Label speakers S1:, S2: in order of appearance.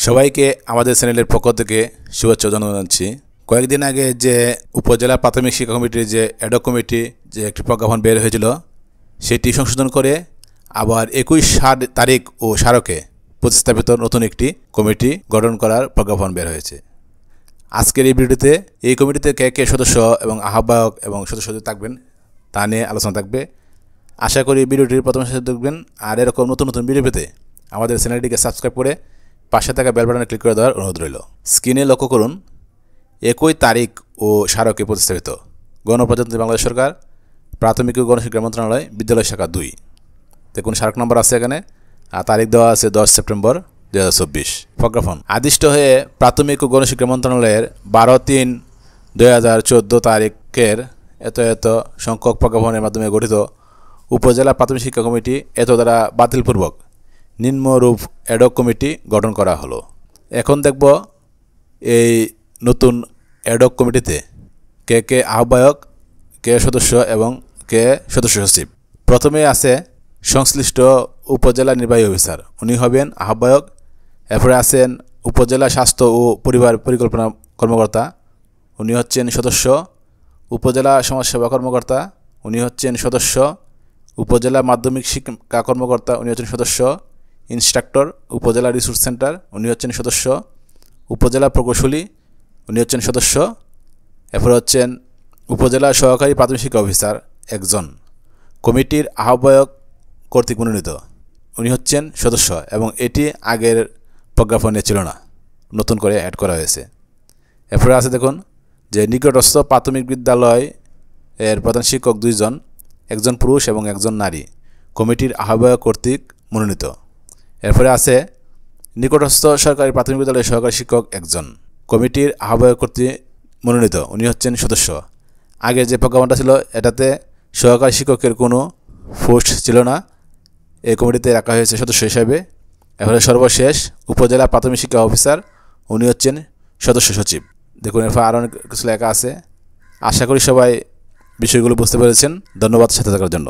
S1: সবাইকে আমাদের চ্যানেলের পক্ষ থেকে শুভেচ্ছা জানাচ্ছি। কয়েকদিন আগে যে উপজেলা প্রাথমিক শিক্ষা কমিটির যে অ্যাডক কমিটি যে একটি প্রজ্ঞাপন বের হয়েছিল, সেটি সংশোধন করে আবার 21 তারিখ ও স্মারকে প্রতিস্থাপিত নতুন একটি কমিটি গঠন করার প্রজ্ঞাপন বের হয়েছে। আজকের এই ভিডিওতে এই কমিটিতে কে কে সদস্য এবং আহ্বায়ক এবং সদস্য থাকবেন তা নিয়ে আলোচনা থাকবে। আশা করি ভিডিওটির প্রথম শেষে দেখবেন। আর এরকম নতুন নতুন ভিডিও পেতে আমাদের চ্যানেলটিকে সাবস্ক্রাইব করে পাশে থাকা বেল বাটনে ক্লিক করে দেওয়ার অনুরোধ রইল। স্ক্রিনে লক্ষ্য করুন 21 তারিখ ও স্মারকে প্রতিস্থাপিত গণপ্রজাতন্ত্রী বাংলাদেশ সরকার প্রাথমিক ও গণশিক্ষা মন্ত্রণালয় বিদ্যালয় শাখা 2। দেখুন স্মারক নম্বর আছে এখানে, আর তারিখ দেওয়া আছে 10 সেপ্টেম্বর 2024। প্রজ্ঞাপন আদিষ্ট হয়ে প্রাথমিক ও গণশিক্ষা মন্ত্রণালয়ের 12/3/2014 তারিখের এত সংখ্যক প্রজ্ঞাপনের মাধ্যমে গঠিত উপজেলা প্রাথমিক শিক্ষা কমিটি এত দ্বারা বাতিলপূর্বক নিম্নরূপ অ্যাডক কমিটি গঠন করা হলো। এখন দেখব এই নতুন অ্যাডক কমিটিতে কে কে আহ্বায়ক, কে সদস্য এবং কে সদস্য সচিব। প্রথমে আছে সংশ্লিষ্ট উপজেলা নির্বাহী অফিসার, উনি হবেন আহ্বায়ক। এরপরে আছেন উপজেলা স্বাস্থ্য ও পরিবার পরিকল্পনা কর্মকর্তা, উনি হচ্ছেন সদস্য। উপজেলা সমাজসেবা কর্মকর্তা, উনি হচ্ছেন সদস্য। উপজেলা মাধ্যমিক শিক্ষা কর্মকর্তা, উনি হচ্ছেন সদস্য। ইনস্ট্রাক্টর উপজেলা রিসোর্স সেন্টার, উনি হচ্ছেন সদস্য। উপজেলা প্রকৌশলী, উনি হচ্ছেন সদস্য। এরপরে হচ্ছেন উপজেলা সহকারী প্রাথমিক শিক্ষা অফিসার একজন। কমিটির আহ্বায়ক কর্তৃক মনোনীত, উনি হচ্ছেন সদস্য এবং এটি আগের প্রজ্ঞাপনে ছিল না, নতুন করে অ্যাড করা হয়েছে। এরপরে আছে দেখুন যে নিকটস্থ প্রাথমিক বিদ্যালয় এর প্রধান শিক্ষক 2 জন, একজন পুরুষ এবং একজন নারী, কমিটির আহ্বায়ক কর্তৃক মনোনীত। এরপরে আছে নিকটস্থ সরকারি প্রাথমিক বিদ্যালয়ের সহকারী শিক্ষক একজন, কমিটির আহ্বায়ক কর্তৃক মনোনীত, উনি হচ্ছেন সদস্য। আগে যে প্রজ্ঞাপনটা ছিল এটাতে সহকারী শিক্ষকের কোনো পোস্ট ছিল না, এই কমিটিতে রাখা হয়েছে সদস্য হিসাবে। এরপরে সর্বশেষ উপজেলা প্রাথমিক শিক্ষা অফিসার, উনি হচ্ছেন সদস্য সচিব। দেখুন এরপর আরও অনেক কিছু লেখা আছে। আশা করি সবাই বিষয়গুলো বুঝতে পেরেছেন। ধন্যবাদ সাথে থাকার জন্য।